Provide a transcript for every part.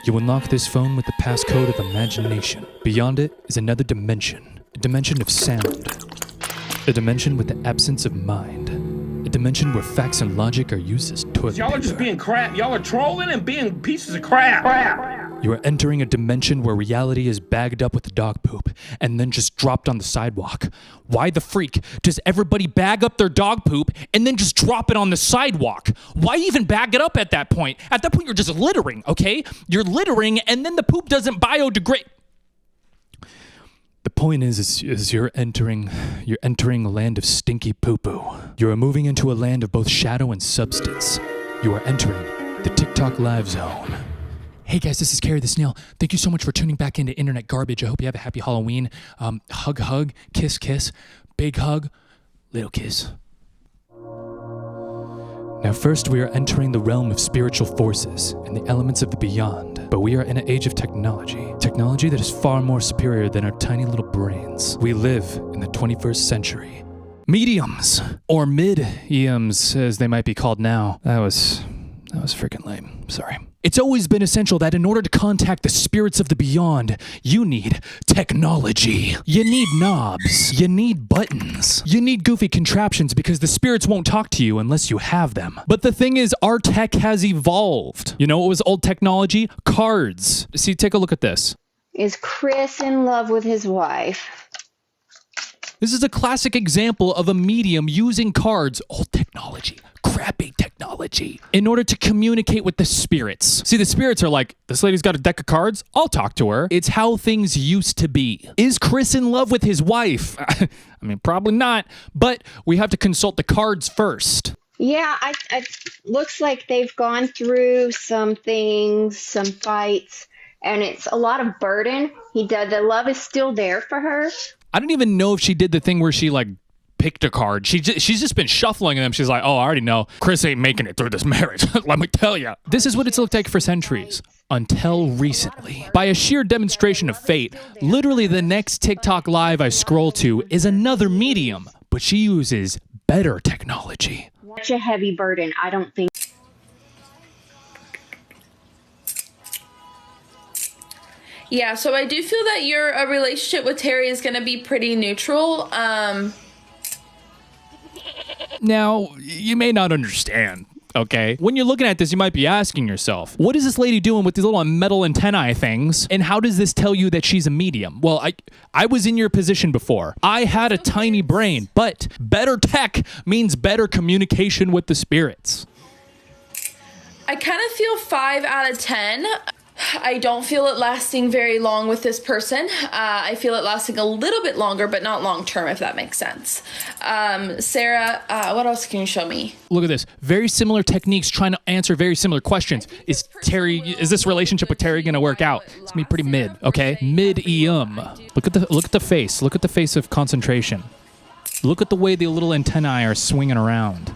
You unlock this phone with the passcode of imagination. Beyond it is another dimension. A dimension of sound. A dimension with the absence of mind. A dimension where facts and logic are used as toilet Y'all are just being crap. Y'all are trolling and being pieces of crap. You are entering a dimension where reality is bagged up with dog poop and then just dropped on the sidewalk. Why the freak does everybody bag up their dog poop and then just drop it on the sidewalk? Why even bag it up at that point? At that point, you're just littering, okay? You're littering and then the poop doesn't biodegrade. The point is you're entering a land of stinky poo-poo. You are moving into a land of both shadow and substance. You are entering the TikTok Live Zone. Hey guys, this is Carrie the Snail. Thank you so much for tuning back into Internet Garbage. I hope you have a happy Halloween. Hug, hug, kiss, kiss, big hug, little kiss. Now first, we are entering the realm of spiritual forces and the elements of the beyond. But we are in an age of technology. Technology that is far more superior than our tiny little brains. We live in the 21st century. Mediums, or mid-eums as they might be called now. That was freaking lame. Sorry. It's always been essential that in order to contact the spirits of the beyond, you need technology. You need knobs. You need buttons. You need goofy contraptions because the spirits won't talk to you unless you have them. But the thing is, our tech has evolved. You know what was old technology? Cards. See, take a look at this. Is Chris in love with his wife? This is a classic example of a medium using cards, old technology, crappy technology, in order to communicate with the spirits. See, the spirits are like, this lady's got a deck of cards, I'll talk to her. It's how things used to be. Is Chris in love with his wife? I mean, probably not, but we have to consult the cards first. Yeah, I looks like they've gone through some things, some fights, and it's a lot of burden. The love is still there for her. I don't even know if she did the thing where she like picked a card. She's just been shuffling them. She's like, oh, I already know. Chris ain't making it through this marriage. Let me tell you. This is what it's looked like for centuries. Until recently. By a sheer demonstration of fate, literally the next TikTok live I scroll to is another medium, but she uses better technology. Such a heavy burden, I don't think. Yeah, so I do feel that your relationship with Terry is going to be pretty neutral. Now, you may not understand, okay? When you're looking at this, you might be asking yourself, what is this lady doing with these little metal antennae things? And how does this tell you that she's a medium? Well, I was in your position before. I had a tiny brain, but better tech means better communication with the spirits. I kind of feel 5 out of 10. I don't feel it lasting very long with this person. I feel it lasting a little bit longer, but not long term, if that makes sense. Sarah, what else can you show me? Look at this. Very similar techniques trying to answer very similar questions. Is this relationship with Terry going to work out? It's going to be pretty mid, okay? Mid-eum. Look at the face. Look at the face of concentration. Look at the way the little antennae are swinging around.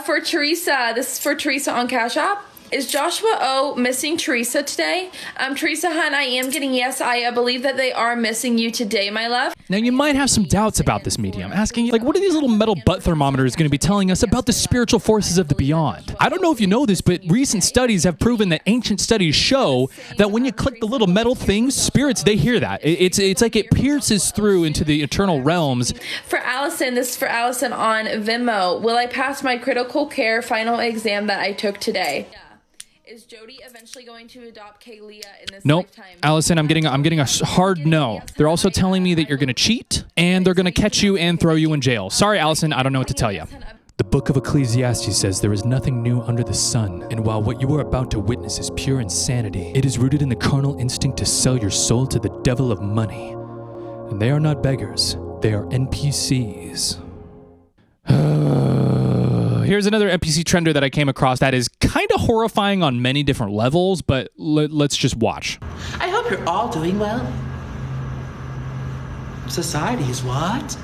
For Teresa, this is for Teresa on Cash App. Is Joshua O missing Teresa today? Teresa, hun, I am getting yes. I believe that they are missing you today, my love. Now, you might have some doubts about this medium, asking, like, what are these little metal butt thermometers going to be telling us about the spiritual forces of the beyond? I don't know if you know this, but recent studies have proven that ancient studies show that when you click the little metal things, spirits, they hear that. It's like it pierces through into the eternal realms. For Allison, this is for Allison on Venmo. Will I pass my critical care final exam that I took today? Is Jody eventually going to adopt Kaylia in this lifetime? Allison, I'm getting a hard no. They're also telling me that you're going to cheat and they're going to catch you and throw you in jail. Sorry, Allison, I don't know what to tell you. The book of Ecclesiastes says there is nothing new under the sun, and while what you are about to witness is pure insanity, it is rooted in the carnal instinct to sell your soul to the devil of money. And they are not beggars, they are NPCs. Here's another NPC trender that I came across that is kind of horrifying on many different levels, but let's just watch. I hope you're all doing well. Society is what?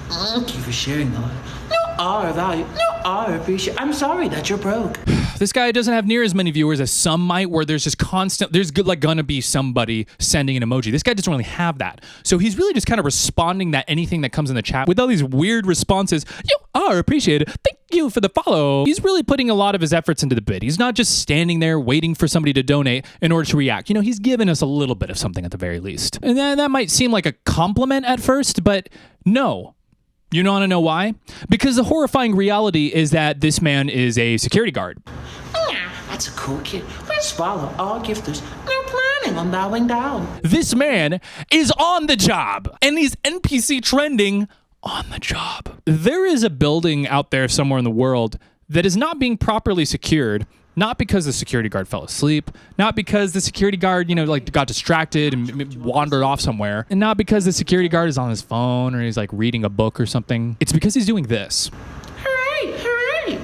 Thank you for sharing the life. You are value. You are appreciated. I'm sorry that you're broke. This guy doesn't have near as many viewers as some might, where there's just gonna be somebody sending an emoji. This guy doesn't really have that. So he's really just kind of responding that anything that comes in the chat with all these weird responses. You are appreciated. Thank you for the follow. He's really putting a lot of his efforts into the bid. He's not just standing there waiting for somebody to donate in order to react. You know, he's given us a little bit of something at the very least. And that might seem like a compliment at first, but no. You want to know why? Because the horrifying reality is that this man is a security guard. Yeah, that's a cool kid. We'll swallow all gifters. They're planning on bowing down. This man is on the job, and he's NPC trending on the job. There is a building out there somewhere in the world that is not being properly secured. Not because the security guard fell asleep, not because the security guard, got distracted and wandered off somewhere, and not because the security guard is on his phone or he's like reading a book or something. It's because he's doing this. Hooray, hooray!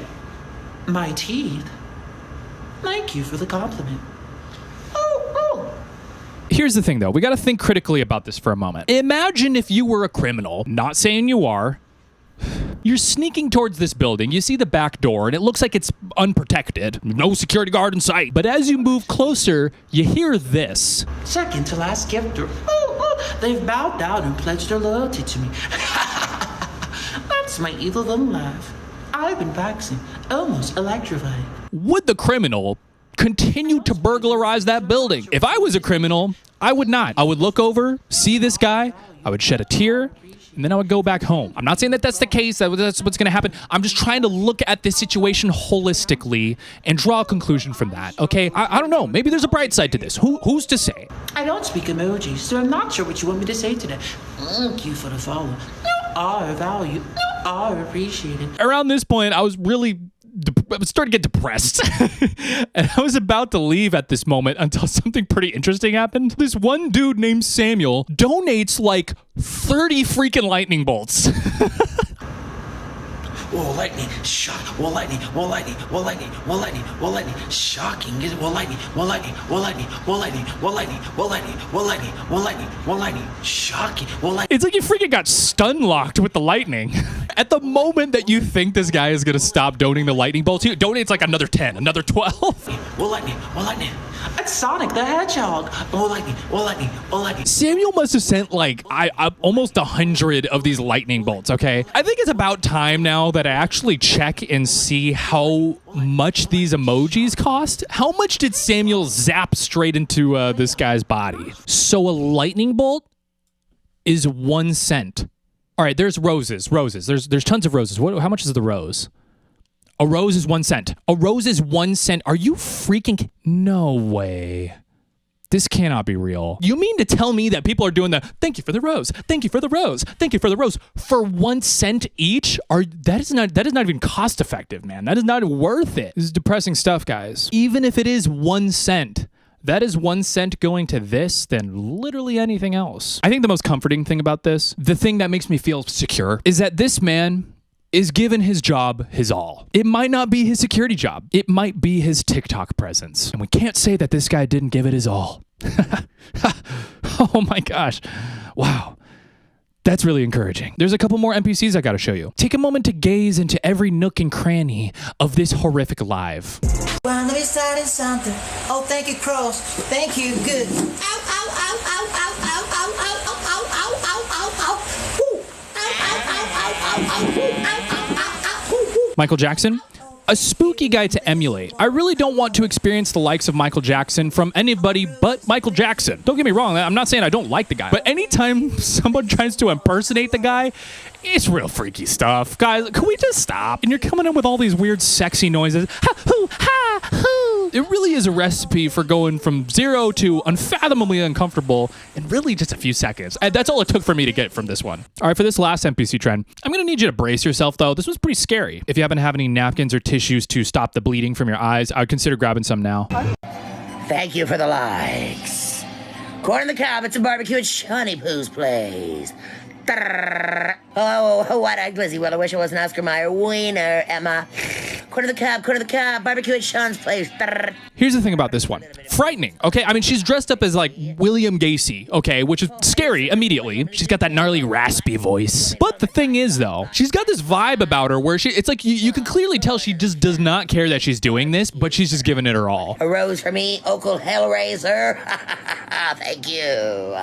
My teeth. Thank you for the compliment. Oh. Here's the thing though, we gotta think critically about this for a moment. Imagine if you were a criminal, not saying you are. You're sneaking towards this building. You see the back door, and it looks like it's unprotected. No security guard in sight. But as you move closer, you hear this. Second to last gifter. They've bowed down and pledged their loyalty to me. That's my evil little laugh. I've been practicing, almost electrifying. Would the criminal continue to burglarize that building? If I was a criminal, I would not. I would look over, see this guy, I would shed a tear, and then I would go back home. I'm not saying that that's the case, that's what's gonna happen. I'm just trying to look at this situation holistically and draw a conclusion from that, okay? I don't know, maybe there's a bright side to this. Who's to say? I don't speak emojis, so I'm not sure what you want me to say today. Thank you for the follow. You are valued. You are appreciated. Around this point, I was starting to get depressed. And I was about to leave at this moment until something pretty interesting happened. This one dude named Samuel donates like 30 freaking lightning bolts. Whoa, lightning, shock, whoa, lightning, whoa, lightning, whoa, lightning, whoa, lightning, whoa, lightning, shocking, whoa, lightning, whoa, lightning, whoa, lightning, whoa, lightning, whoa, lightning, whoa, lightning, whoa, lightning, whoa, lightning, whoa, lightning, shocking, whoa, lightning. It's like you freaking got stun locked with the lightning. At the moment that you think this guy is gonna stop donating the lightning bolts, he donates like another 10, another 12. Whoa, lightning, whoa, lightning. It's Sonic the Hedgehog. Whoa, lightning, whoa, lightning, whoa, lightning. Samuel must have sent like almost 100 of these lightning bolts, okay? I think it's about time now that I actually check and see how much these emojis cost. How much did Samuel zap straight into this guy's body? So a lightning bolt is 1 cent. All right, there's roses. There's tons of roses. How much is the rose? A rose is 1 cent. A rose is 1 cent. Are you freaking... No way. This cannot be real. You mean to tell me that people are doing the thank you for the rose, thank you for the rose, thank you for the rose for 1 cent each? That is not even cost effective, man. That is not worth it. This is depressing stuff, guys. Even if it is 1 cent, that is 1 cent going to this than literally anything else. I think the most comforting thing about this, the thing that makes me feel secure, is that this man is given his job his all. It might not be his security job. It might be his TikTok presence. And we can't say that this guy didn't give it his all. Oh my gosh. Wow. That's really encouraging. There's a couple more NPCs I gotta show you. Take a moment to gaze into every nook and cranny of this horrific live. Well, let me start in something. Oh, thank you, Cross. Thank you. Good. Ow, ow, ow, ow, ow, ow, ow, ow, ow, ow, ow, ow, ow, ow. Woo. Ow, ow, ow, ow, ow, ow, woo. Ow, ow, ow, ow, woo, woo. Michael Jackson? A spooky guy to emulate. I really don't want to experience the likes of Michael Jackson from anybody but Michael Jackson. Don't get me wrong, I'm not saying I don't like the guy, but anytime someone tries to impersonate the guy, it's real freaky stuff. Guys, can we just stop? And you're coming up with all these weird sexy noises. Ha, hoo, ha, hoo. It really is a recipe for going from 0 to unfathomably uncomfortable in really just a few seconds. And that's all it took for me to get from this one. All right, for this last NPC trend, I'm gonna need you to brace yourself though. This was pretty scary. If you happen to have any napkins or tissues to stop the bleeding from your eyes, I would consider grabbing some now. Thank you for the likes. Corn on the cob, it's a barbecue at Shawnee Pooh's place. Oh, what Glizzy. Well, I wish I was an Oscar Mayer wiener, Emma. Corn on the cob, barbecue at Sean's place. Here's the thing about this one. Frightening, okay? I mean, she's dressed up as, like, William Gacy, okay? Which is scary immediately. She's got that gnarly, raspy voice. But the thing is, though, she's got this vibe about her where it's like you can clearly tell she just does not care that she's doing this, but she's just giving it her all. A rose for me, Oakle Hellraiser. Thank you.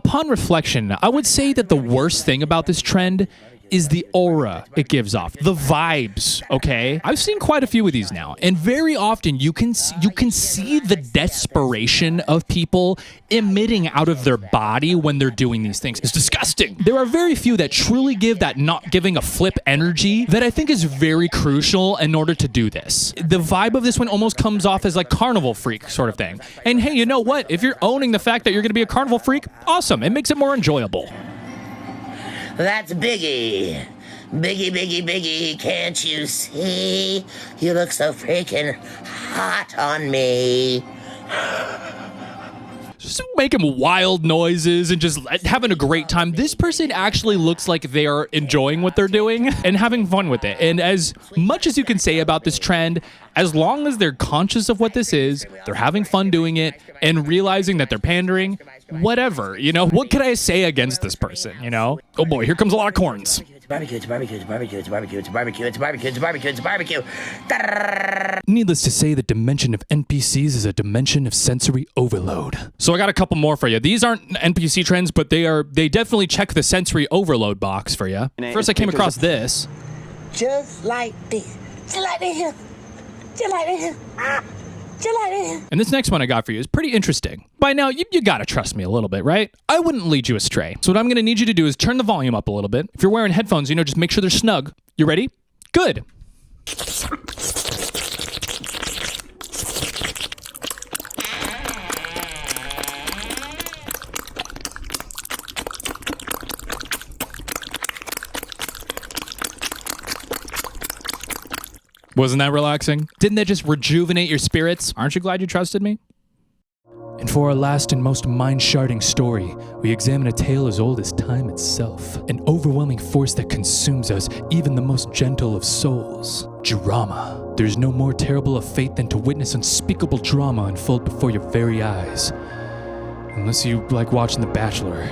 Upon reflection, I would say that the worst thing about this trend is the aura it gives off, the vibes, okay? I've seen quite a few of these now, and very often you can see the desperation of people emitting out of their body when they're doing these things. It's disgusting. There are very few that truly give that not giving a flip energy that I think is very crucial in order to do this. The vibe of this one almost comes off as like carnival freak sort of thing. And hey, you know what? If you're owning the fact that you're gonna be a carnival freak, awesome. It makes it more enjoyable. That's Biggie. Biggie, Biggie, Biggie, can't you see? You look so freaking hot on me. Just making wild noises and just having a great time. This person actually looks like they are enjoying what they're doing and having fun with it. And as much as you can say about this trend, as long as they're conscious of what this is, they're having fun doing it and realizing that they're pandering, whatever, you know, what can I say against this person, you know? Oh boy, here comes a lot of corns. Barbecue, it's barbecue, it's barbecue, it's barbecue, it's barbecue, it's barbecue, it's barbecue, it's barbecue. Needless to say, the dimension of NPCs is a dimension of sensory overload. So I got a couple more for you. These aren't NPC trends, but they definitely check the sensory overload box for you. First, I came across this. Just like this. Just like this. Just like this. Just like this. And this next one I got for you is pretty interesting. By now, you gotta trust me a little bit, right? I wouldn't lead you astray. So what I'm gonna need you to do is turn the volume up a little bit. If you're wearing headphones, you know, just make sure they're snug. You ready? Good. Wasn't that relaxing? Didn't that just rejuvenate your spirits? Aren't you glad you trusted me? And for our last and most mind-sharding story, we examine a tale as old as time itself. An overwhelming force that consumes us, even the most gentle of souls. Drama. There's no more terrible a fate than to witness unspeakable drama unfold before your very eyes. Unless you like watching The Bachelor.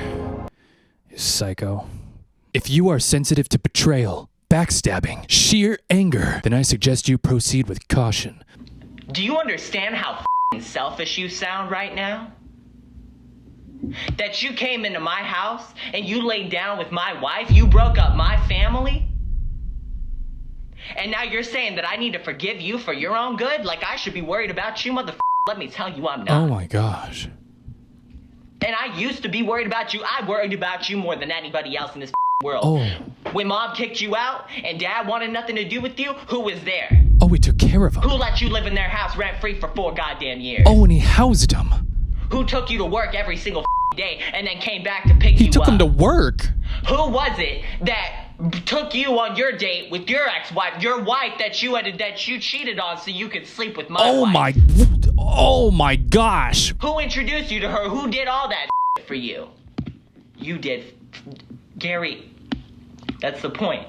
You psycho. If you are sensitive to betrayal, backstabbing, sheer anger, then I suggest you proceed with caution. Do you understand how selfish you sound right now? That you came into my house and you laid down with my wife, you broke up my family? And now you're saying that I need to forgive you for your own good? Like I should be worried about you, motherfucker? Let me tell you I'm not. Oh my gosh. And I used to be worried about you. I worried about you more than anybody else in this world. Oh. When mom kicked you out and dad wanted nothing to do with you, who was there? Oh, we took care of him. Who let you live in their house rent-free for 4 goddamn years? Oh, and he housed him. Who took you to work every single day and then came back to pick you up? He took him to work. Who was it that took you on your date with your ex-wife, your wife that you cheated on so you could sleep with my wife? Oh my gosh. Who introduced you to her? Who did all that for you? You did. Gary, that's the point.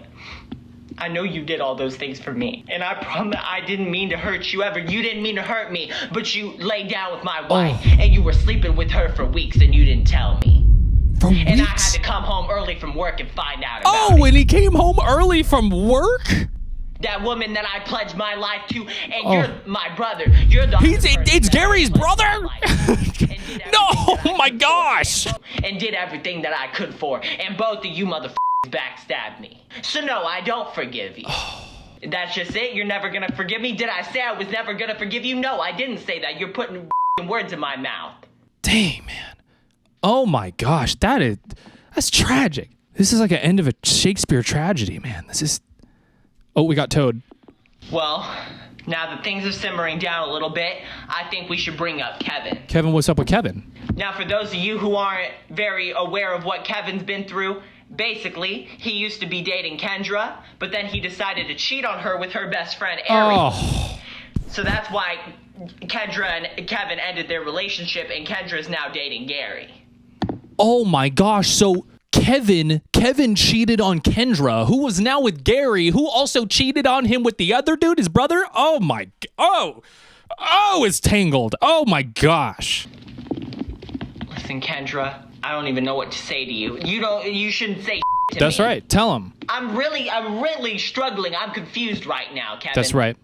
I know you did all those things for me. And I promise I didn't mean to hurt you ever. You didn't mean to hurt me. But you laid down with my wife. And you were sleeping with her for weeks and you didn't tell me. For weeks? And I had to come home early from work and find out about it. Oh, and he came home early from work? That woman that I pledged my life to, and you're my brother. You're the It's Gary's brother? No, oh my gosh. And did everything that I could for. And both of you motherfuckers backstabbed me. So no, I don't forgive you. That's just it? You're never gonna forgive me? Did I say I was never gonna forgive you? No, I didn't say that. You're putting words in my mouth. Dang, man. Oh my gosh, that's tragic. This is like an end of a Shakespeare tragedy, man. This is... Oh, we got Toad. Well, now that things are simmering down a little bit, I think we should bring up Kevin. Kevin, what's up with Kevin? Now, for those of you who aren't very aware of what Kevin's been through, basically, he used to be dating Kendra, but then he decided to cheat on her with her best friend, Ari. Oh. So that's why Kendra and Kevin ended their relationship, and Kendra's now dating Gary. Oh my gosh, so... Kevin cheated on Kendra, who was now with Gary, who also cheated on him with the other dude, his brother. Oh my, it's tangled. Oh my gosh. Listen, Kendra, I don't even know what to say to you. You shouldn't say to me. That's right. Tell him. I'm really struggling. I'm confused right now, Kevin. That's right.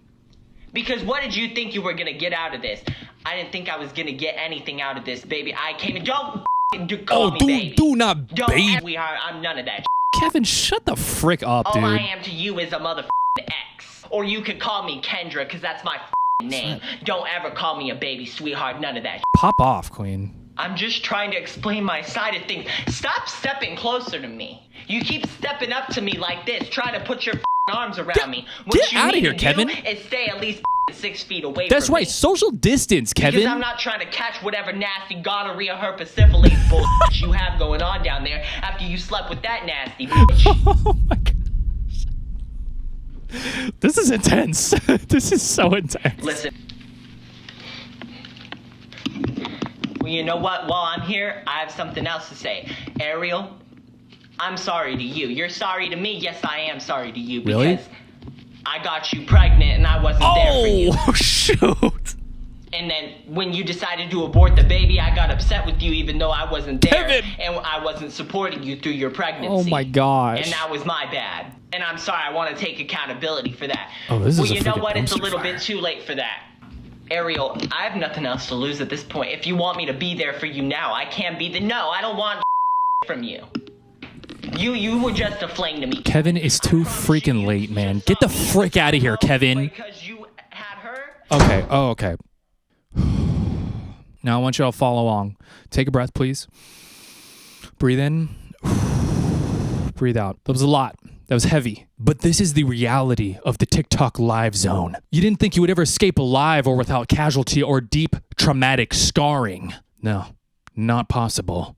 Because what did you think you were gonna get out of this? I didn't think I was gonna get anything out of this, baby. I came in. Don't call me baby. do not Don't baby. sweetheart, I'm none of that. Kevin, shut the frick up, All dude. I am to you is a motherfucking ex. Or you could call me Kendra, because that's my name. Don't ever call me a baby, sweetheart, none of that. Pop off, queen. I'm just trying to explain my side of things. Stop stepping closer to me. You keep stepping up to me like this, trying to put your arms around me. What get you outta need here, to Kevin. do is stay at least 6 feet away That's from right, me. social distance, Kevin. Because I'm not trying to catch whatever nasty gonorrhea, herpes, syphilis bullshit you have going on down there after you slept with that nasty bitch. Oh my gosh. This is intense. This is so intense. Listen. Well, you know what? While I'm here, I have something else to say. Ariel, I'm sorry to you. You're sorry to me. Yes, I am sorry to you. Really? Because I got you pregnant and I wasn't there for you. Oh, shoot. And then when you decided to abort the baby, I got upset with you even though I wasn't there. Kevin! And I wasn't supporting you through your pregnancy. Oh my gosh. And that was my bad. And I'm sorry, I want to take accountability for that. Oh, this well, is a you know freaking what? It's a dumpster little fire. bit too late for that. Ariel, I have nothing else to lose at this point. If you want me to be there for you now, I can be no, I don't want from you. You were just a fling to me. Kevin is too freaking late, man. Get the frick out of here, Kevin. Because you had her? Okay, oh, okay. Now I want you all to follow along. Take a breath, please. Breathe in. Breathe out. That was a lot. That was heavy. But this is the reality of the TikTok live zone. You didn't think you would ever escape alive or without casualty or deep traumatic scarring. No, not possible.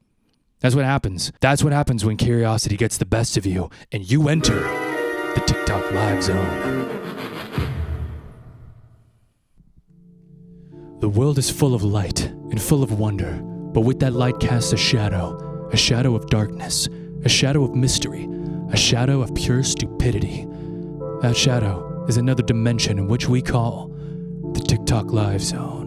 That's what happens. That's what happens when curiosity gets the best of you and you enter the TikTok live zone. The world is full of light and full of wonder, but with that light casts a shadow of darkness, a shadow of mystery, a shadow of pure stupidity. That shadow is another dimension in which we call the TikTok live zone.